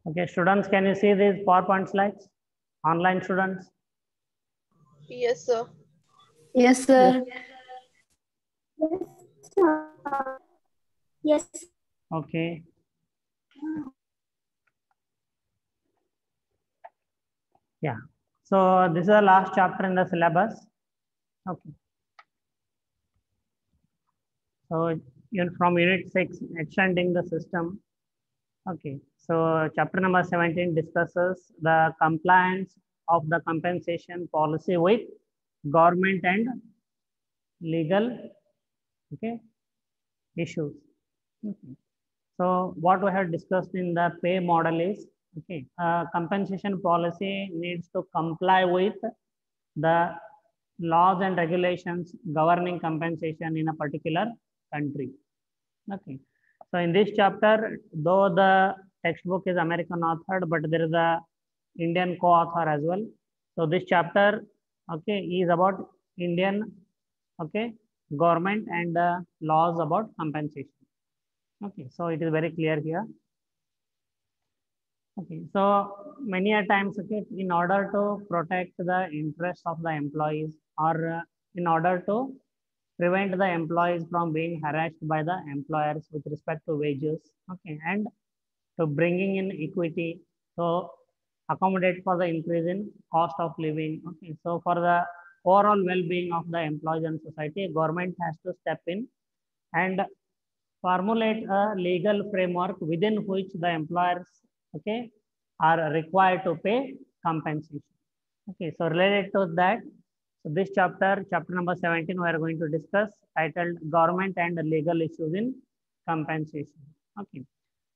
Okay, students, can you see these PowerPoint slides? Online students? Yes, sir. Yes, sir. Yes. Okay. Yeah. So this is the last chapter in the syllabus. Okay. So from Unit 6, extending the system. Okay. So chapter number 17 discusses the compliance of the compensation policy with government and legal, okay, issues. Okay. So what we have discussed in the pay model is, okay, compensation policy needs to comply with the laws and regulations governing compensation in a particular country. Okay. So in this chapter, though the textbook is American authored, but there is a Indian co-author as well. So this chapter, okay, is about Indian, okay, government and laws about compensation. Okay, so it is very clear here. Okay, so many a times, okay, in order to protect the interests of the employees or in order to prevent the employees from being harassed by the employers with respect to wages, okay, and to bringing in equity, so accommodate for the increase in cost of living, okay. So for the overall well-being of the employees and society, government has to step in and formulate a legal framework within which the employers, okay, are required to pay compensation. Okay, so related to that, so this chapter, chapter number 17, we are going to discuss titled Government and Legal Issues in Compensation. Okay,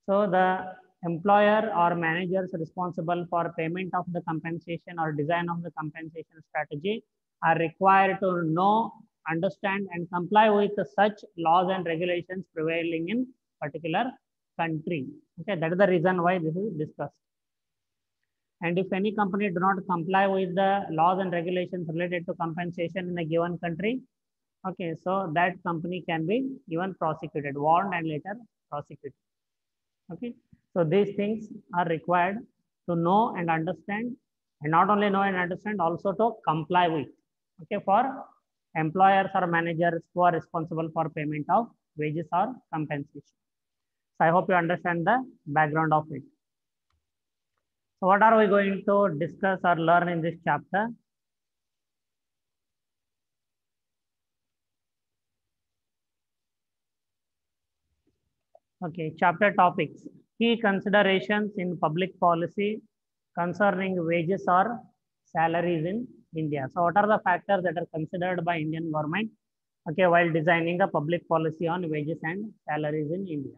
so the employer or managers responsible for payment of the compensation or design of the compensation strategy are required to know, understand, and comply with such laws and regulations prevailing in particular country. Okay, that is the reason why this is discussed. And if any company do not comply with the laws and regulations related to compensation in a given country, okay, so that company can be even prosecuted, warned and later prosecuted. Okay, so these things are required to know and understand, and not only know and understand, also to comply with, okay, for employers or managers who are responsible for payment of wages or compensation. So I hope you understand the background of it. So what are we going to discuss or learn in this chapter? Okay, chapter topics. Key considerations in public policy concerning wages or salaries in India. So what are the factors that are considered by Indian government, okay, while designing a public policy on wages and salaries in India?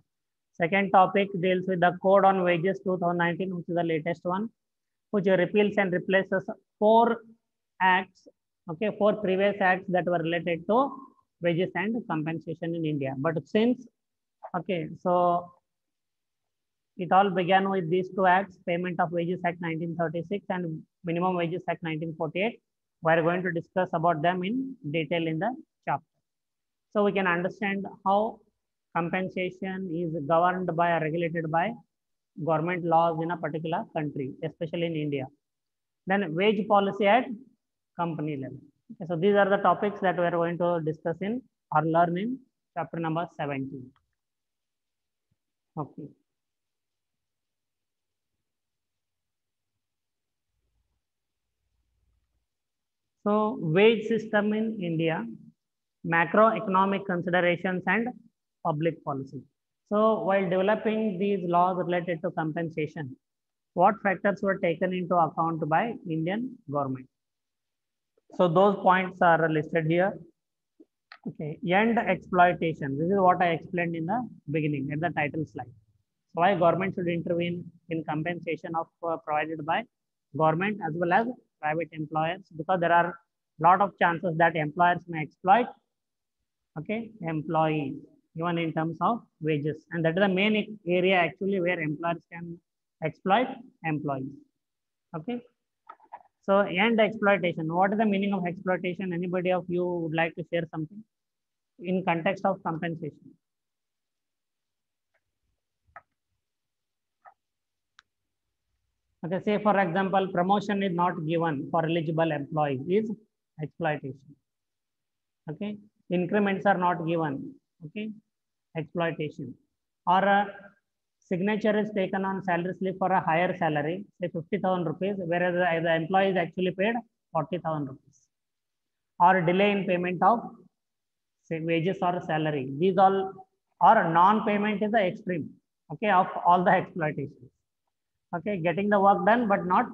Second topic deals with the Code on Wages 2019, which is the latest one, which repeals and replaces 4 acts, okay, 4 previous acts that were related to wages and compensation in India. But since, okay, so it all began with these 2 acts, Payment of Wages Act 1936 and Minimum Wages Act 1948. We are going to discuss about them in detail in the chapter. So we can understand how compensation is governed by or regulated by government laws in a particular country, especially in India. Then wage policy at company level. Okay, so these are the topics that we are going to discuss in or learn in chapter number 17. Okay. So wage system in India, macroeconomic considerations and public policy. So while developing these laws related to compensation, what factors were taken into account by Indian government? So those points are listed here. Okay, end exploitation. This is what I explained in the beginning at the title slide. So why government should intervene in compensation of provided by government as well as private employers, because there are a lot of chances that employers may exploit, okay, employees even in terms of wages, and that is the main area actually where employers can exploit employees. Okay, so end exploitation. What is the meaning of exploitation? Anybody of you would like to share something in context of compensation? Okay, say for example, promotion is not given for eligible employees is exploitation. Okay, increments are not given. Okay, exploitation. Or signature is taken on salary slip for a higher salary, say 50,000 rupees, whereas the employee is actually paid 40,000 rupees. Or delay in payment of say wages or salary. These all or non-payment is the extreme. Okay, of all the exploitation. Okay, getting the work done but not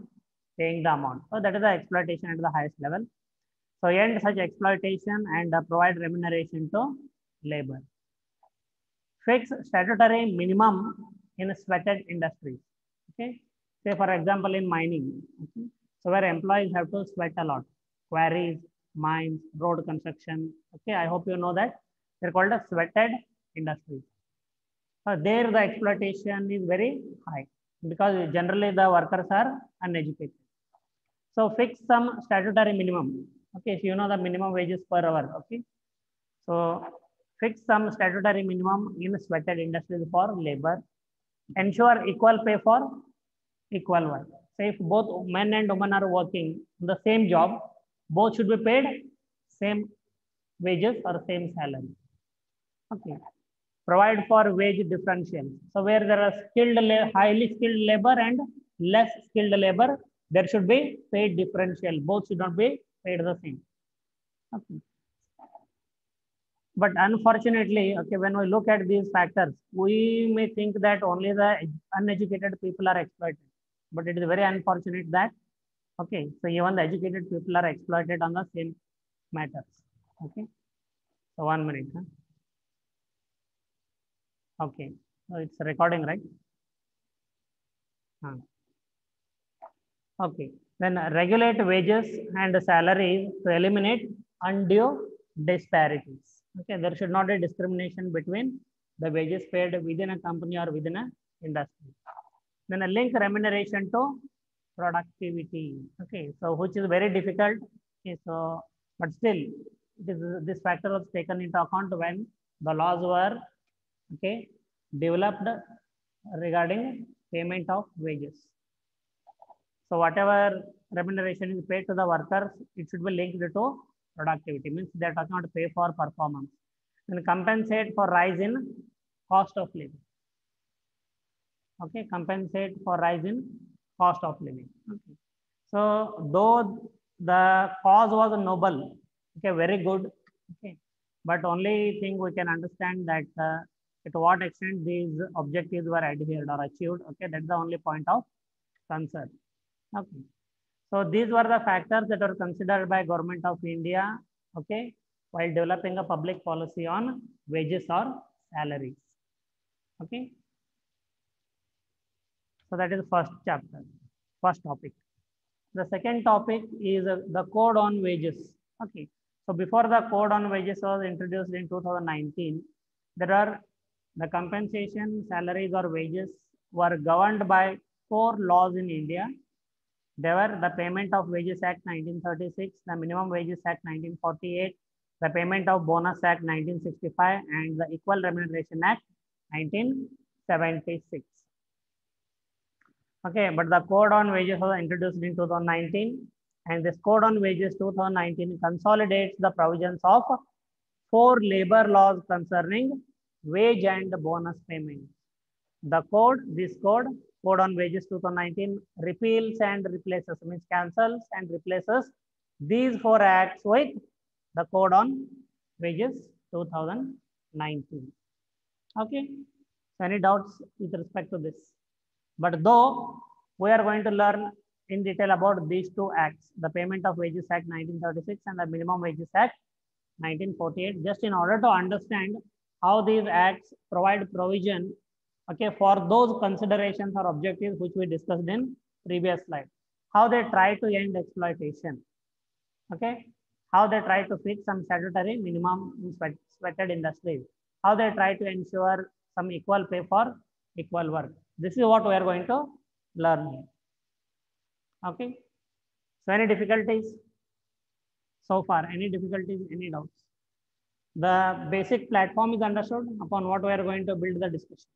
paying the amount. So that is the exploitation at the highest level. So end such exploitation and provide remuneration to labor. Fix statutory minimum in sweated industries. Okay, say for example in mining. Okay? So where employees have to sweat a lot. Quarries, mines, road construction. Okay, I hope you know that they're called a sweated industries. There the exploitation is very high because generally the workers are uneducated. So fix some statutory minimum. Okay, so you know the minimum wages per hour. Okay, so fix some statutory minimum in sweated industries for labor. Ensure equal pay for equal work. Say if both men and women are working the same job, both should be paid same wages or same salary. Okay. Provide for wage differential. So where there are highly skilled labor and less skilled labor, there should be paid differential. Both should not be paid the same. Okay. But unfortunately, okay, when we look at these factors, we may think that only the uneducated people are exploited. But it is very unfortunate that, okay, so even the educated people are exploited on the same matters. Okay. So 1 minute. Huh? Okay. So it's recording, right? Okay. Then regulate wages and salaries to eliminate undue disparities. Okay. There should not be discrimination between the wages paid within a company or within a industry. Then a link remuneration to productivity. Okay. So which is very difficult. Okay. So, but still, this factor was taken into account when the laws were okay developed regarding payment of wages. So whatever remuneration is paid to the workers, it should be linked to productivity. Means they are talking about pay for performance. And compensate for rise in cost of living. Okay, compensate for rise in cost of living. Okay. So though the cause was noble, okay, very good. Okay, but only thing we can understand that to what extent these objectives were adhered or achieved. Okay, that's the only point of concern. Okay. So these were the factors that were considered by Government of India, okay, while developing a public policy on wages or salaries. Okay. So that is the first chapter, first topic. The second topic is the code on wages. Okay. So before the code on wages was introduced in 2019, there are the compensation, salaries or wages were governed by 4 laws in India. They were the Payment of Wages Act 1936, the Minimum Wages Act 1948, the Payment of Bonus Act 1965, and the Equal Remuneration Act 1976. Okay, but the Code on Wages was introduced in 2019, and this Code on Wages 2019 consolidates the provisions of 4 labor laws concerning wage and bonus payments. The code, this code on wages 2019 repeals and replaces, means cancels and replaces these 4 acts with the code on wages 2019. Okay. So any doubts with respect to this? But though we are going to learn in detail about these 2 acts, the Payment of Wages Act 1936 and the Minimum Wages Act 1948, just in order to understand how these acts provide provision, okay, for those considerations or objectives which we discussed in previous slide. How they try to end exploitation, okay, how they try to fix some statutory minimum in sweated industries, how they try to ensure some equal pay for equal work. This is what we are going to learn. Okay. So any difficulties so far? Any difficulties? Any doubts? The basic platform is understood upon what we are going to build the discussion.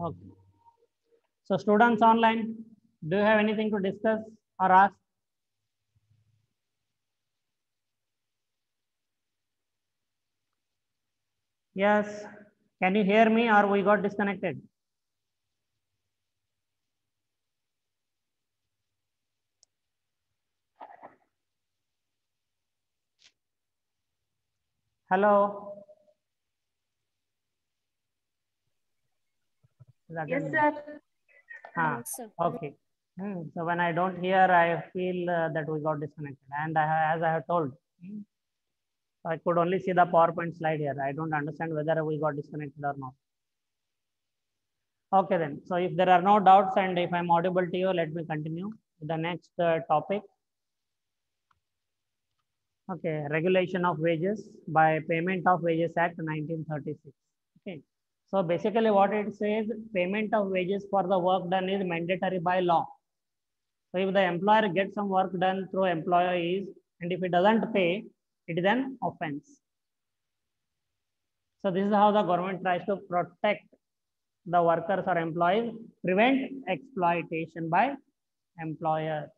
Okay. So students online, do you have anything to discuss or ask? Yes. Can you hear me or we got disconnected? Hello. Yes, sir. Ah, okay. So when I don't hear, I feel that we got disconnected. And as I have told, I could only see the PowerPoint slide here. I don't understand whether we got disconnected or not. Okay then. So if there are no doubts and if I'm audible to you, let me continue with the next topic. Okay, regulation of wages by Payment of Wages Act 1936. Okay. So basically what it says, payment of wages for the work done is mandatory by law. So if the employer gets some work done through employees and if it doesn't pay, it is an offense. So this is how the government tries to protect the workers or employees, prevent exploitation by employers.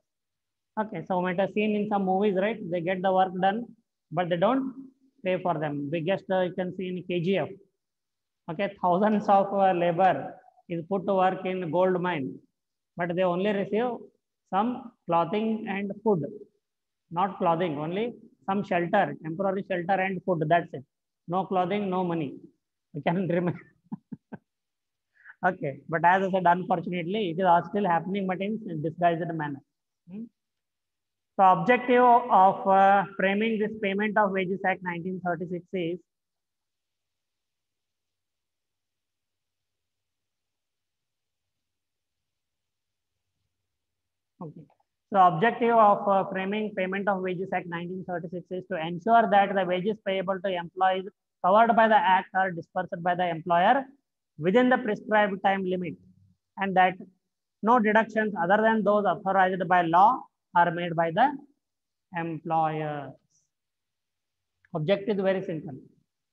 Okay, so we might have seen in some movies, right? They get the work done, but they don't pay for them. Biggest you can see in KGF. Okay, thousands of labor is put to work in gold mine, but they only receive some clothing and food. Not clothing, only some shelter, temporary shelter and food. That's it. No clothing, no money. You can remember. Okay, but as I said, unfortunately, it is still happening, but in disguised manner. So, objective of framing this Payment of Wages Act 1936 is okay. So, objective of framing Payment of Wages Act 1936 is to ensure that the wages payable to employees covered by the Act are dispersed by the employer within the prescribed time limit, and that no deductions other than those authorized by law are made by the employers. Objective is very simple,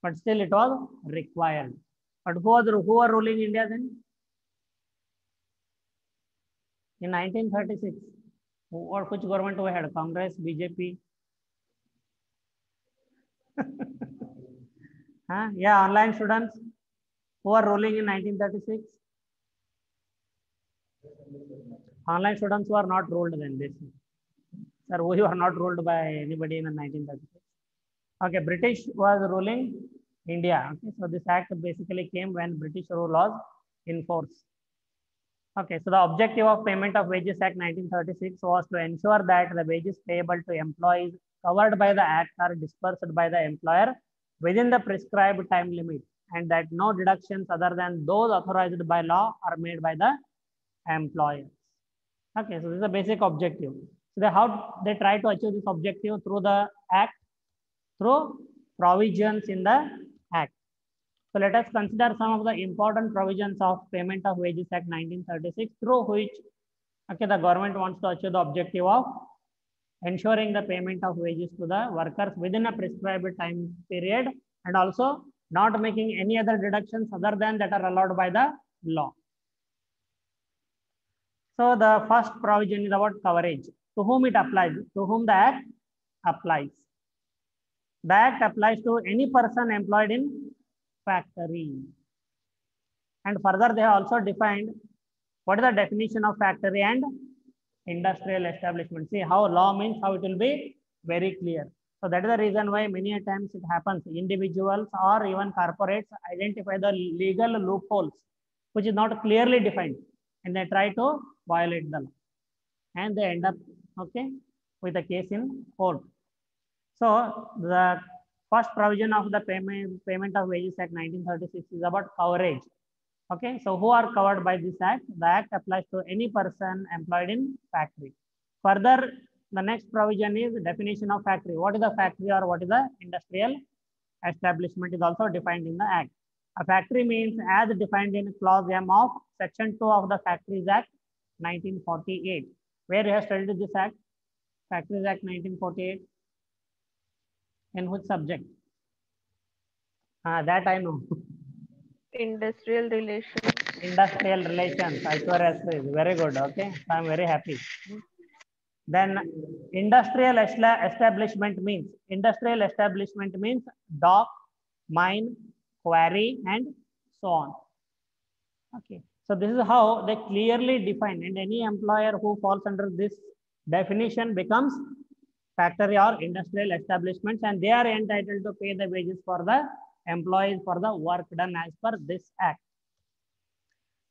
but still it was required. But who were ruling India then? In 1936, or which government we had? Congress, BJP? Huh? Yeah, online students who are ruling in 1936? Online students who are not ruled then this. Sir, we were not ruled by anybody in 1936. Okay, British was ruling India. Okay, so this act basically came when British rule was in force. Okay, so the objective of Payment of Wages Act 1936 was to ensure that the wages payable to employees covered by the act are dispersed by the employer within the prescribed time limit, and that no deductions other than those authorized by law are made by the employers. Okay, so this is a basic objective. So how they try to achieve this objective through the act, through provisions in the act. So let us consider some of the important provisions of Payment of Wages Act 1936 through which okay, the government wants to achieve the objective of ensuring the payment of wages to the workers within a prescribed time period and also not making any other deductions other than that are allowed by the law. So the first provision is about coverage. To whom it applies? To whom the act applies? The act applies to any person employed in factory. And further, they have also defined what is the definition of factory and industrial establishment. See how law means, how it will be very clear. So that is the reason why many a times it happens. Individuals or even corporates identify the legal loopholes, which is not clearly defined, and they try to violate the law. And they end up, okay, with a case in court. So the first provision of the Payment of Wages Act 1936 is about coverage. Okay, so who are covered by this act? The act applies to any person employed in factory. Further, the next provision is definition of factory. What is the factory or what is the industrial establishment is also defined in the act. A factory means as defined in clause M of section 2 of the Factories Act 1948. Where you have studied this act? Factories Act 1948. In which subject? That I know. Industrial relations. Industrial relations, Aishwarya is very good. Okay, so I'm very happy. Then establishment means dock, mine, quarry, and so on. Okay, so this is how they clearly define, and any employer who falls under this definition becomes factory or industrial establishments, and they are entitled to pay the wages for the employees for the work done as per this act.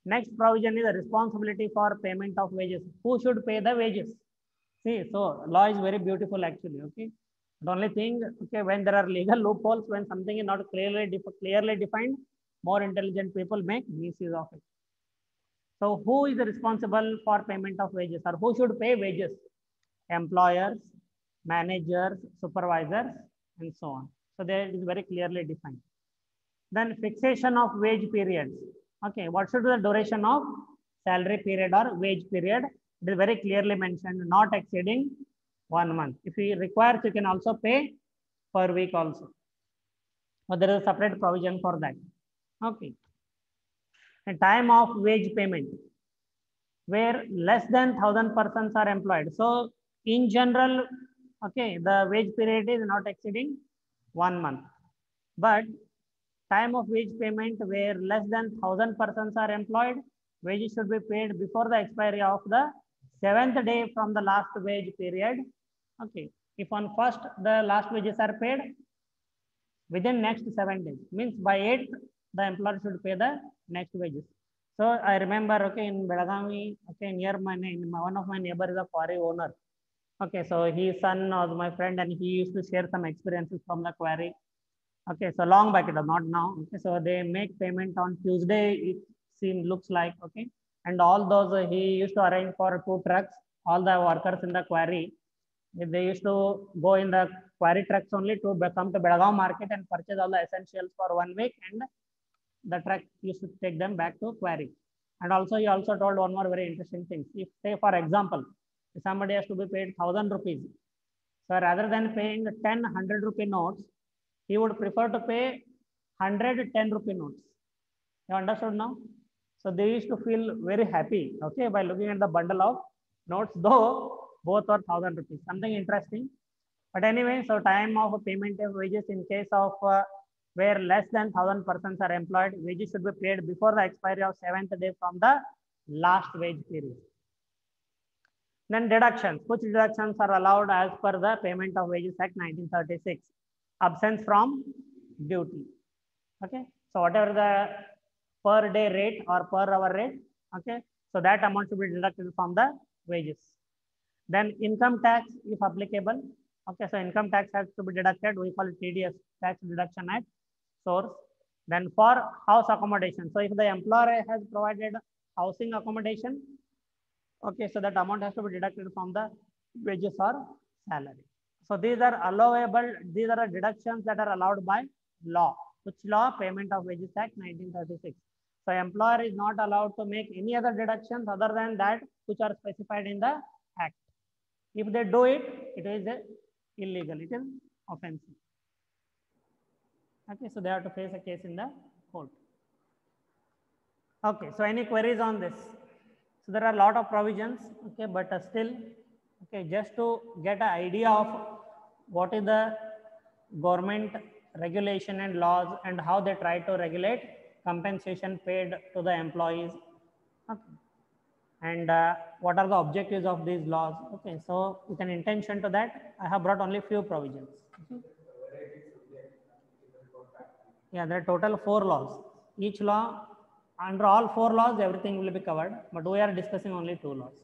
Next provision is the responsibility for payment of wages. Who should pay the wages? See, so law is very beautiful actually. Okay, the only thing, okay, when there are legal loopholes, when something is not clearly defined, more intelligent people make misuse of it. So who is responsible for payment of wages, or who should pay wages? Employers, managers, supervisors, and so on. So there is very clearly defined. Then fixation of wage periods. Okay, what should be the duration of salary period or wage period? It is very clearly mentioned, not exceeding 1 month. If you require, you can also pay per week also. But there is a separate provision for that. Okay. The time of wage payment, where less than 1,000 persons are employed. So in general, okay, the wage period is not exceeding 1 month. But time of wage payment where less than 1,000 persons are employed, wages should be paid before the expiry of the 7th day from the last wage period. Okay, if on first the last wages are paid, within next 7 days, means by 8th, the employer should pay the next wages. So I remember, okay, in Belagavi, okay, near one of my neighbor is a quarry owner. Okay, so his son was my friend, and he used to share some experiences from the quarry. Okay, so long back, it was not now. Okay, so they make payment on Tuesday, it looks like, okay. And all those, he used to arrange for 2 trucks, all the workers in the quarry. They used to go in the quarry trucks only to come to Belagavi market and purchase all the essentials for 1 week, and the truck used to take them back to quarry. And also, he also told one more very interesting thing. If, say, for example, if somebody has to be paid 1,000 rupees, so rather than paying 10 100 rupee notes, he would prefer to pay 100 10 rupee notes. You understood now? So they used to feel very happy, okay, by looking at the bundle of notes, though both are 1,000 rupees. Something interesting. But anyway, so time of payment of wages in case of where less than 1,000 persons are employed, wages should be paid before the expiry of 7th day from the last wage period. Then deductions. Which deductions are allowed as per the Payment of Wages Act 1936? Absence from duty. Okay. So whatever the per day rate or per hour rate, okay, so that amount should be deducted from the wages. Then income tax, if applicable. Okay, so income tax has to be deducted. We call it TDS, tax deduction at source. Then for house accommodation. So if the employer has provided housing accommodation, okay, so that amount has to be deducted from the wages or salary. So these are allowable, these are deductions that are allowed by law. Which law? Payment of Wages Act 1936. So employer is not allowed to make any other deductions other than that which are specified in the act. If they do it, it is illegal, it is offensive. Okay, so they have to face a case in the court. Okay, so any queries on this? So there are a lot of provisions, okay, but still, okay, just to get an idea of what is the government regulation and laws and how they try to regulate compensation paid to the employees, okay, and what are the objectives of these laws. Okay, so with an intention to that, I have brought only few provisions. Okay. Yeah, there are total 4 laws. Each law, under all 4 laws, everything will be covered, but we are discussing only 2 laws.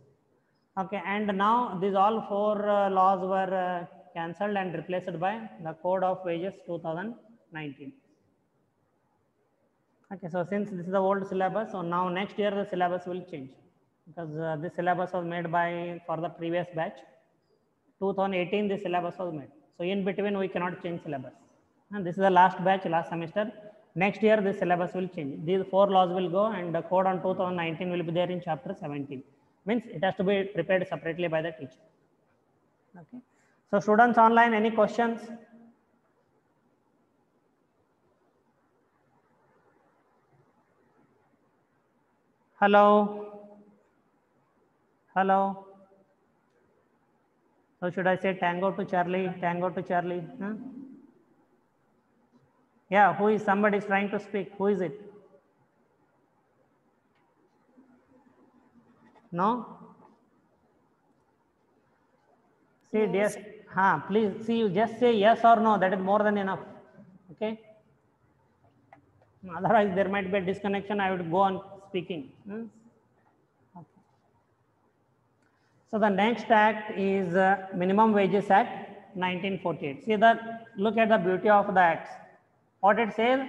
Okay, and now these all 4 laws were cancelled and replaced by the Code of Wages 2019. Okay, so since this is the old syllabus, so now next year the syllabus will change, because this syllabus was made by for the previous batch. 2018 the syllabus was made. So in between we cannot change syllabus. And this is the last batch, last semester. Next year the syllabus will change. These 4 laws will go, and the code on 2019 will be there in chapter 17. Means it has to be prepared separately by the teacher. Okay. So students online, any questions? Hello. Hello. So should I say tango to Charlie? Tango to Charlie? Huh? Yeah, who is somebody is trying to speak? Who is it? No? See, No, dear, please see, you just say yes or no, that is more than enough. Okay? Otherwise, there might be a disconnection. I would go on speaking. Okay. So the next act is Minimum Wages Act 1948. See look at the beauty of the acts. What it says,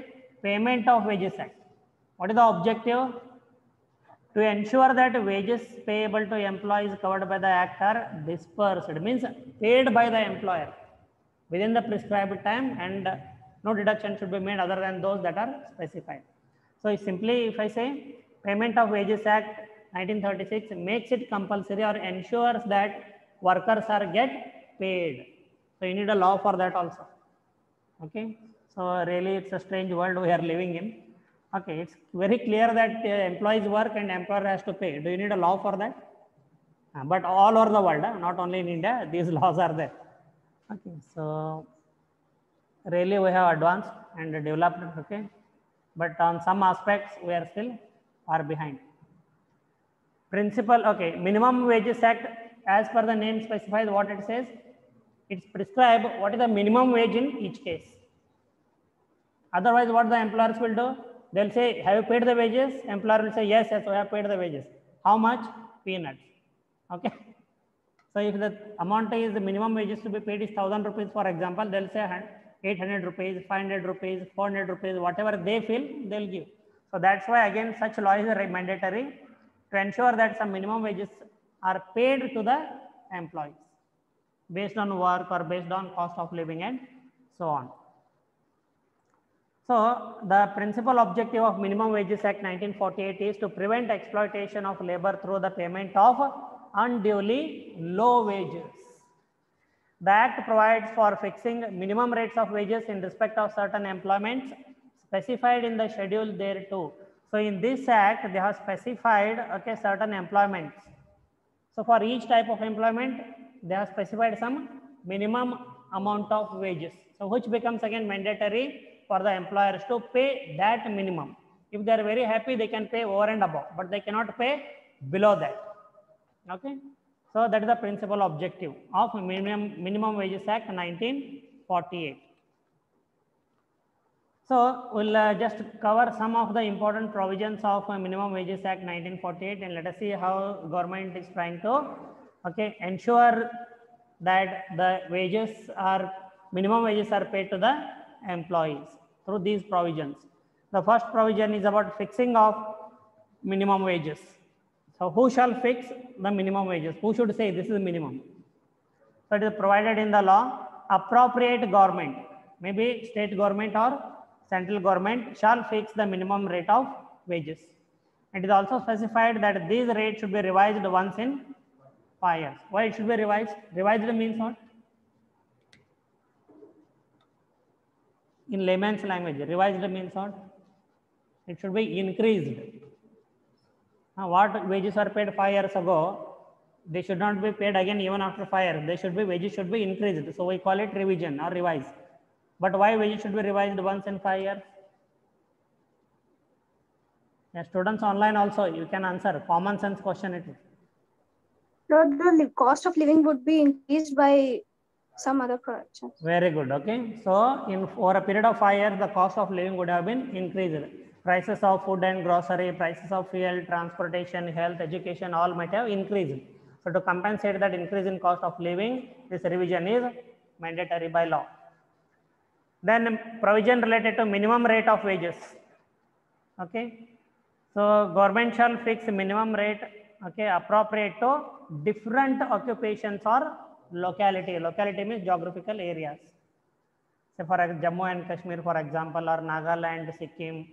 Payment of Wages Act. What is the objective? To ensure that wages payable to employees covered by the act are dispersed. It means paid by the employer within the prescribed time, and no deduction should be made other than those that are specified. So simply, if I say Payment of Wages Act 1936 makes it compulsory or ensures that workers are get paid. So you need a law for that also. Okay. So really, it's a strange world we are living in. Okay, it's very clear that employees work and employer has to pay. Do you need a law for that? But all over the world, not only in India, these laws are there. Okay, so really we have advanced and developed. Okay, but on some aspects we are still far behind. Principle. Okay, Minimum Wages Act, as per the name specifies what it says. It's prescribed what is the minimum wage in each case. Otherwise, what the employers will do? They'll say, have you paid the wages? Employer will say, yes, yes, I have paid the wages. How much? Peanuts. Okay. So if the amount is the minimum wages to be paid is 1,000 rupees, for example, they'll say 800 rupees, 500 rupees, 400 rupees, whatever they feel, they'll give. So that's why again such law is mandatory to ensure that some minimum wages are paid to the employees based on work or based on cost of living and so on. So the principal objective of Minimum Wages Act 1948 is to prevent exploitation of labor through the payment of unduly low wages. The Act provides for fixing minimum rates of wages in respect of certain employments specified in the schedule thereto. So in this Act, they have specified certain employments. So for each type of employment, they have specified some minimum amount of wages. So which becomes again mandatory for the employers to pay that minimum. If they are very happy, they can pay over and above, but they cannot pay below that. Okay. So that is the principal objective of Minimum Wages Act 1948. So we'll just cover some of the important provisions of Minimum Wages Act 1948, and let us see how government is trying to ensure that the minimum wages are paid to the employees through these provisions. The first provision is about fixing of minimum wages. So who shall fix the minimum wages? Who should say this is minimum? So it is provided in the law. Appropriate government, maybe state government or central government, shall fix the minimum rate of wages. It is also specified that these rates should be revised once in 5 years. Why it should be revised? Revised means what? In layman's language, revised means what? It should be increased. What wages are paid 5 years ago, they should not be paid again even after 5 years. Wages should be increased. So we call it revision or revise. But why wages should be revised once in 5 years? Yeah, students online also, you can answer. Common sense question it is. The cost of living would be increased by some other productions. Very good. Okay. So for a period of 5 years, the cost of living would have been increased. Prices of food and grocery, prices of fuel, transportation, health, education, all might have increased. So to compensate that increase in cost of living, this revision is mandatory by law. Then provision related to minimum rate of wages. Okay. So government shall fix minimum rate, appropriate to different occupations or locality. Locality means geographical areas. Say for Jammu and Kashmir, for example, or Nagaland, Sikkim,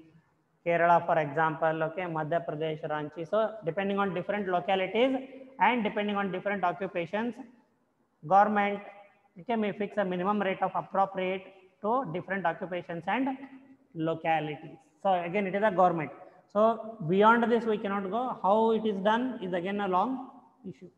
Kerala, for example, Madhya Pradesh, Ranchi. So depending on different localities and depending on different occupations, government may fix a minimum rate of appropriate to different occupations and localities. So again, it is a government. So beyond this, we cannot go. How it is done is again a long issue.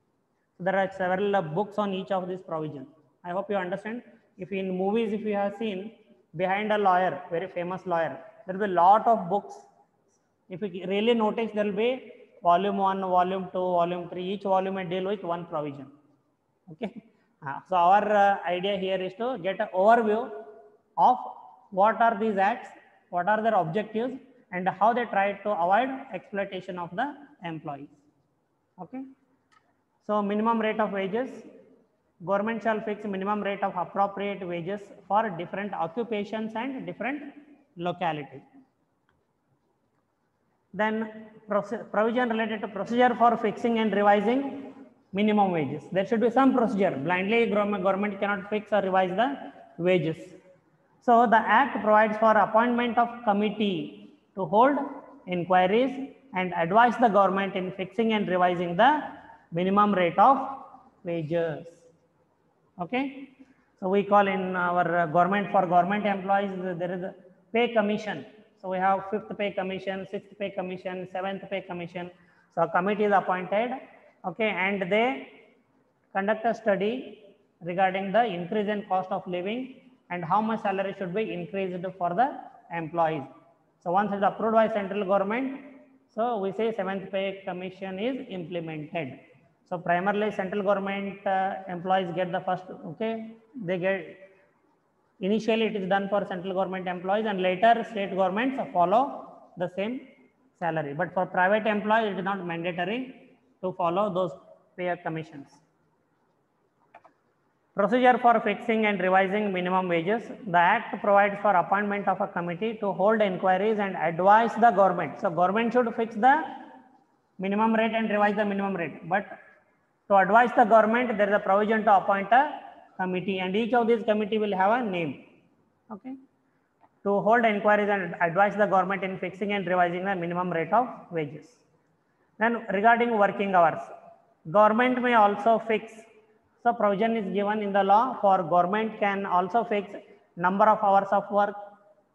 So there are several books on each of these provisions. I hope you understand. If in movies, if you have seen, behind a lawyer, very famous lawyer, there will be a lot of books. If you really notice, there will be volume 1, volume 2, volume 3. Each volume may deal with one provision. Okay. So our idea here is to get an overview of what are these acts, what are their objectives, and how they try to avoid exploitation of the employees. Okay. So minimum rate of wages, government shall fix minimum rate of appropriate wages for different occupations and different localities. Then provision related to procedure for fixing and revising minimum wages. There should be some procedure. Blindly government cannot fix or revise the wages. So the act provides for appointment of committee to hold inquiries and advise the government in fixing and revising the minimum rate of wages. Okay. So we call in our government, for government employees, there is a pay commission. So we have 5th pay commission, 6th pay commission, 7th pay commission. So a committee is appointed, okay, and they conduct a study regarding the increase in cost of living and how much salary should be increased for the employees. So once it is approved by central government, so we say 7th pay commission is implemented. So primarily central government employees get the first, okay, they get, initially it is done for central government employees and later state governments follow the same salary. But for private employees, it is not mandatory to follow those pay commissions. Procedure for fixing and revising minimum wages. The act provides for appointment of a committee to hold inquiries and advise the government. So government should fix the minimum rate and revise the minimum rate. But to advise the government, there is a provision to appoint a committee, and each of these committee will have a name. Okay. To hold inquiries and advise the government in fixing and revising the minimum rate of wages. Then regarding working hours, government may also fix. So provision is given in the law for government can also fix number of hours of work,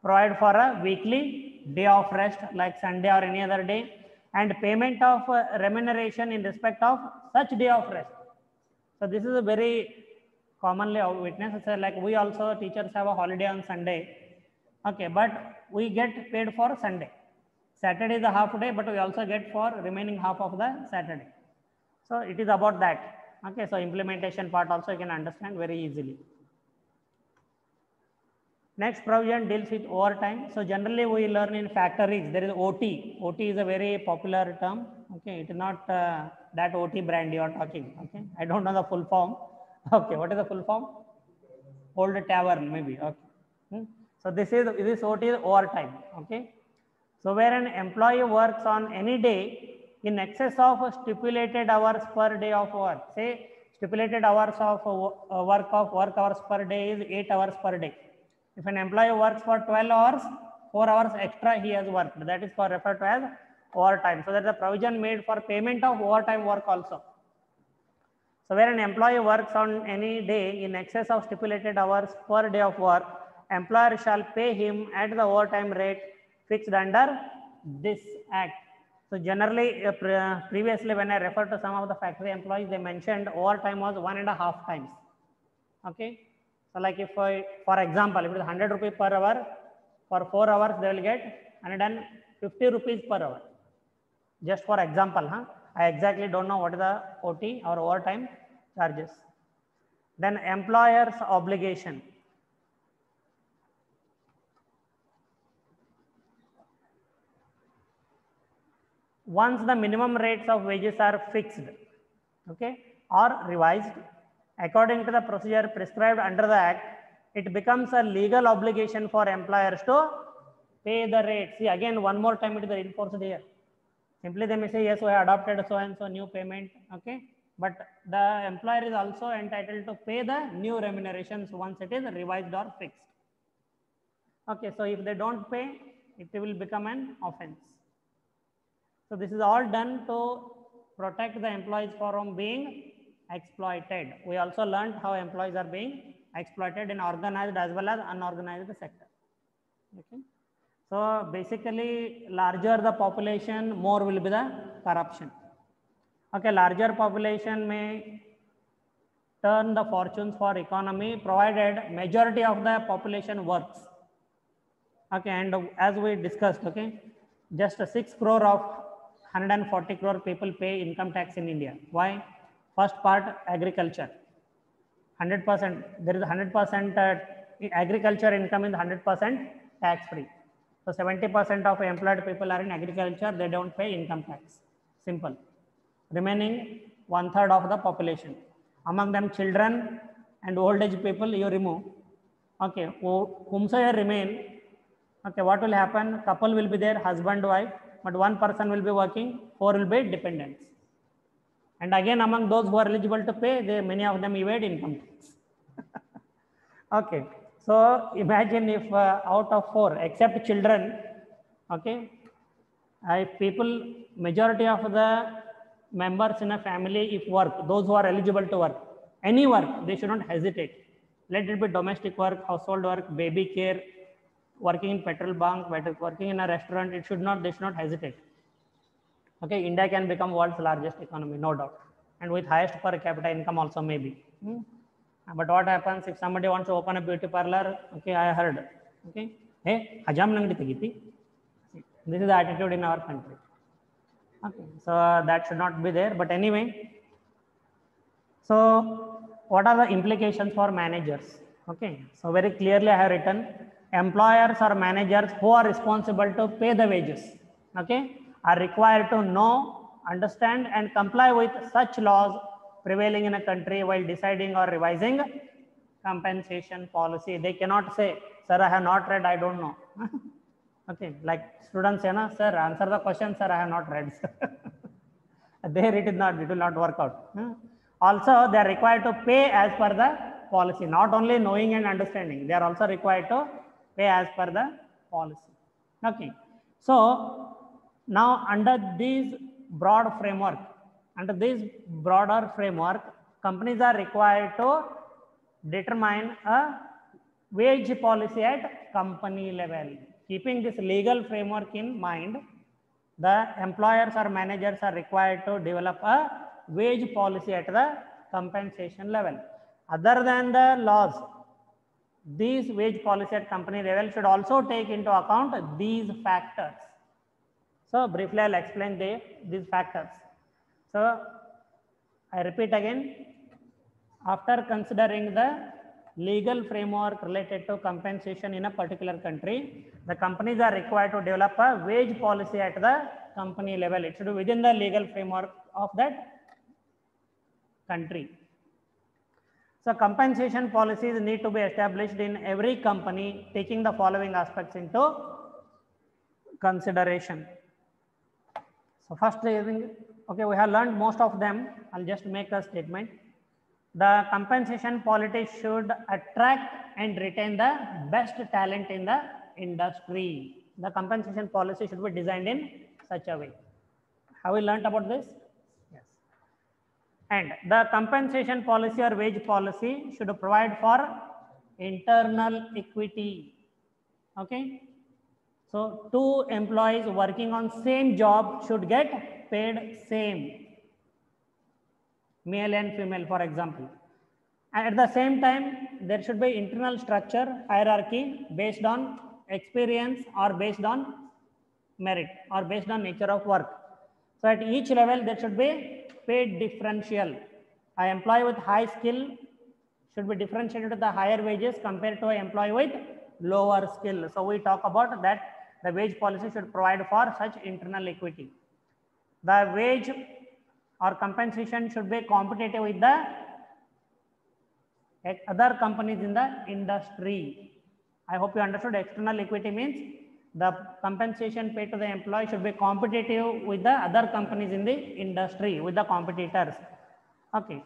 provide for a weekly day of rest like Sunday or any other day, and payment of remuneration in respect of such day of rest. So this is a very commonly witnessed. So like we also, teachers have a holiday on Sunday. Okay, but we get paid for Sunday. Saturday is a half day, but we also get for remaining half of the Saturday. So it is about that. Okay, so implementation part also you can understand very easily. Next provision deals with overtime. So generally we learn in factories there is OT. OT is a very popular term. Okay, it is not that OT brand you are talking. Okay, I don't know the full form. Okay, what is the full form? Old tavern maybe. Okay. So this OT is overtime. Okay. So where an employee works on any day in excess of stipulated hours per day of work. Say stipulated hours of work hours per day is 8 hours per day. If an employee works for 12 hours, 4 hours extra he has worked. That is referred to as overtime. So there is a provision made for payment of overtime work also. So where an employee works on any day in excess of stipulated hours per day of work, employer shall pay him at the overtime rate fixed under this act. So generally, previously when I referred to some of the factory employees, they mentioned overtime was 1.5 times. Okay. So like if for example, if it is 100 rupees per hour, for 4 hours, they will get 150 rupees per hour. Just for example, I exactly don't know what is the OT or overtime charges. Then employer's obligation. Once the minimum rates of wages are fixed, okay, or revised according to the procedure prescribed under the act, it becomes a legal obligation for employers to pay the rate. See, again, one more time it is reinforced here. Simply they may say, yes, we have adopted so and so new payment, okay, but the employer is also entitled to pay the new remunerations once it is revised or fixed. Okay, so if they don't pay, it will become an offense. So this is all done to protect the employees from being exploited. We also learned how employees are being exploited in organized as well as unorganized sector. Okay. So basically, larger the population, more will be the corruption. Okay, larger population may turn the fortunes for economy provided majority of the population works. Okay, and as we discussed, okay, just 6 crore of 140 crore people pay income tax in India. Why? First part, agriculture. 100%, there is 100% agriculture income is 100% tax free. So 70% of employed people are in agriculture, they don't pay income tax. Simple. Remaining 1/3 of the population. Among them children and old age people you remove. Okay, whomsoever remain, okay, what will happen? Couple will be there, husband, wife, but one person will be working, 4 will be dependents. And again, among those who are eligible to pay, many of them evade income tax. Okay, so imagine if out of 4, except children, okay, if people, majority of the members in a family, if work, those who are eligible to work, any work, they should not hesitate. Let it be domestic work, household work, baby care, working in petrol bunk, working in a restaurant, they should not hesitate. Okay, India can become world's largest economy, no doubt, and with highest per capita income also maybe. But what happens if somebody wants to open a beauty parlor? Okay, I heard. Okay, hey, hajam nangdi tegiti. This is the attitude in our country. Okay, so that should not be there. But anyway, so what are the implications for managers? Okay, so very clearly I have written, employers or managers who are responsible to pay the wages, okay, are required to know, understand and comply with such laws prevailing in a country while deciding or revising compensation policy. They cannot say, sir, I have not read, I don't know. Okay, like students say, na, sir, answer the question, sir, I have not read. There it will not work out. Also, they are required to pay as per the policy, not only knowing and understanding, they are also required to pay as per the policy. Okay, so now under this broad framework, companies are required to determine a wage policy at company level. Keeping this legal framework in mind, the employers or managers are required to develop a wage policy at the compensation level. Other than the laws, these wage policy at company level should also take into account these factors. So briefly, I'll explain these factors. So I repeat again, after considering the legal framework related to compensation in a particular country, the companies are required to develop a wage policy at the company level. It should be within the legal framework of that country. So compensation policies need to be established in every company, taking the following aspects into consideration. So first, okay, we have learned most of them. I'll just make a statement. The compensation policy should attract and retain the best talent in the industry. The compensation policy should be designed in such a way. Have we learned about this? Yes. And the compensation policy or wage policy should provide for internal equity. Okay. So two employees working on same job should get paid same. Male and female, for example. And at the same time, there should be internal structure, hierarchy based on experience or based on merit or based on nature of work. So at each level, there should be paid differential. An employee with high skill should be differentiated to the higher wages compared to an employee with lower skill. So we talk about that the wage policy should provide for such internal equity. The wage or compensation should be competitive with the other companies in the industry. I hope you understood. External equity means the compensation paid to the employee should be competitive with the other companies in the industry, with the competitors. Okay.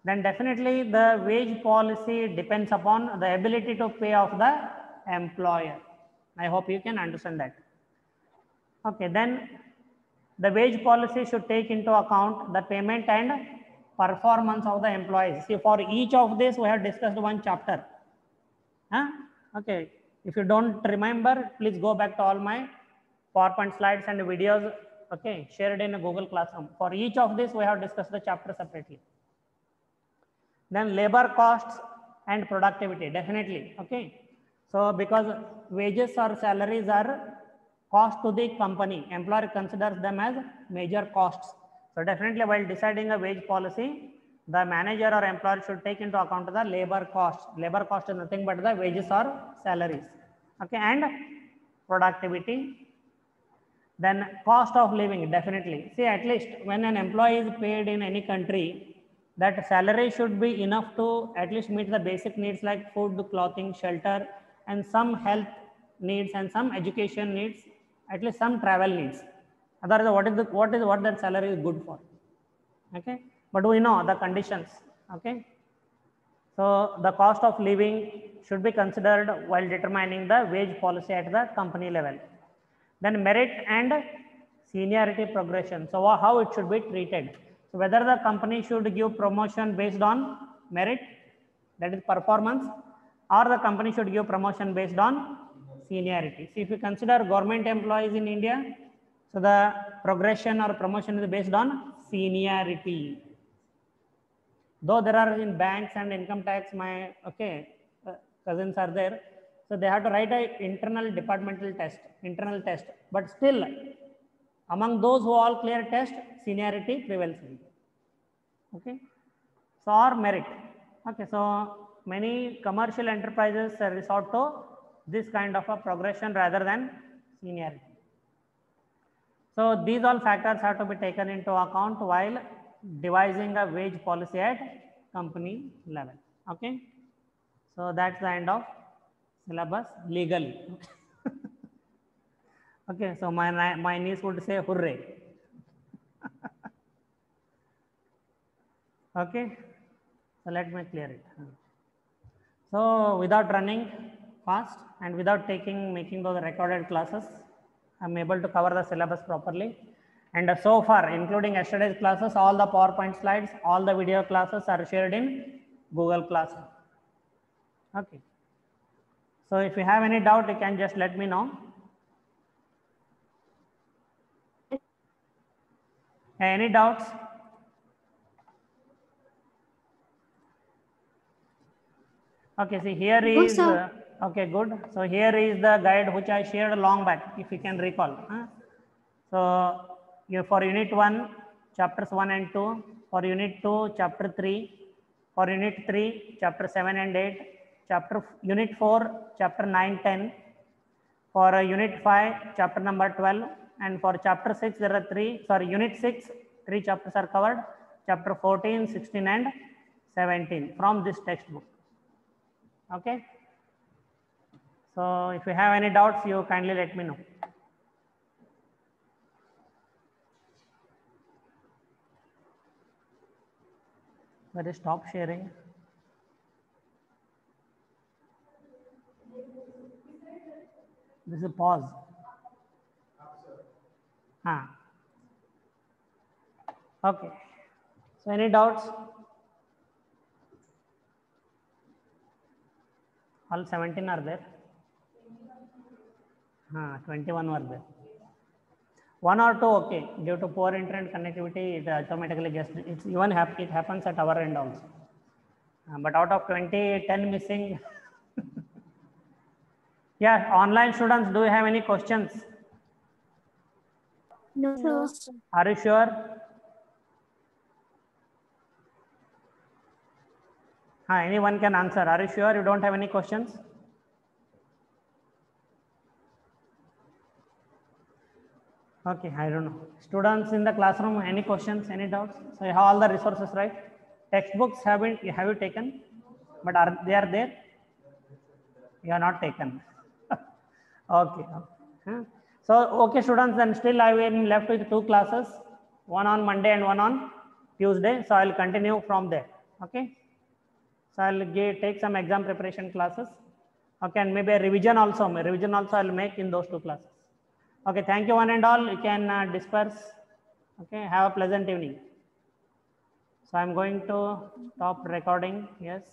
Then definitely the wage policy depends upon the ability to pay of the employer. I hope you can understand that. Okay. Then the wage policy should take into account the payment and performance of the employees. See, for each of this, we have discussed one chapter. Okay. If you don't remember, please go back to all my PowerPoint slides and videos, okay, shared in a Google Classroom. For each of this, we have discussed the chapter separately. Then labor costs and productivity, definitely, okay. So because wages or salaries are cost to the company, employer considers them as major costs. So definitely while deciding a wage policy, the manager or employer should take into account the labor cost. Labor cost is nothing but the wages or salaries, okay, and productivity. Then cost of living, definitely. See, at least when an employee is paid in any country, that salary should be enough to at least meet the basic needs like food, clothing, shelter, and some health needs and some education needs, at least some travel needs. Otherwise, what that salary is good for? Okay, but we know the conditions. Okay, so the cost of living should be considered while determining the wage policy at the company level. Then merit and seniority progression. So how it should be treated. So whether the company should give promotion based on merit, that is performance, or the company should give promotion based on seniority. See, if you consider government employees in India, so the progression or promotion is based on seniority. Though there are in banks and income tax, my cousins are there. So they have to write a internal test, but still among those who all clear test, seniority prevails. Okay, so or merit. Okay, so many commercial enterprises resort to this kind of a progression rather than seniority. So these all factors have to be taken into account while devising a wage policy at company level. Okay, so that's the end of syllabus legally. Okay, so my niece would say hooray. Okay, so let me clear it. So without running fast and without making those recorded classes, I'm able to cover the syllabus properly. And so far, including yesterday's classes, all the PowerPoint slides, all the video classes are shared in Google Classroom. Okay. So if you have any doubt, you can just let me know. Any doubts? Okay, see here is, okay, good. So here is the guide which I shared long back, if you can recall. So for unit 1, chapters 1 and 2, for unit 2, chapter 3, for unit 3, chapter 7 and 8, unit 4, chapter 9, 10, for unit 5, chapter number 12, and for chapter 6, there are unit 6, 3 chapters are covered, chapter 14, 16, and 17 from this textbook. Okay. So if you have any doubts, you kindly let me know. Let us stop sharing. This is a pause. Okay. So any doubts? All 17 are there. 21 were there. 1 or 2, okay. Due to poor internet connectivity, it automatically it happens at our end also. But out of 20, 10 missing. Yeah, online students, do you have any questions? No, sir. Are you sure? Anyone can answer. Are you sure you don't have any questions? Okay, I don't know. Students in the classroom, any questions, any doubts? So you have all the resources, right? Textbooks have you taken? But they are there? You are not taken. Okay. So, okay, students, then still I am left with 2 classes, one on Monday and one on Tuesday. So I'll continue from there. Okay. So I'll take some exam preparation classes. Okay, and maybe a revision also. I'll make in those 2 classes. Okay, thank you one and all. You can disperse. Okay, have a pleasant evening. So I'm going to stop recording. Yes.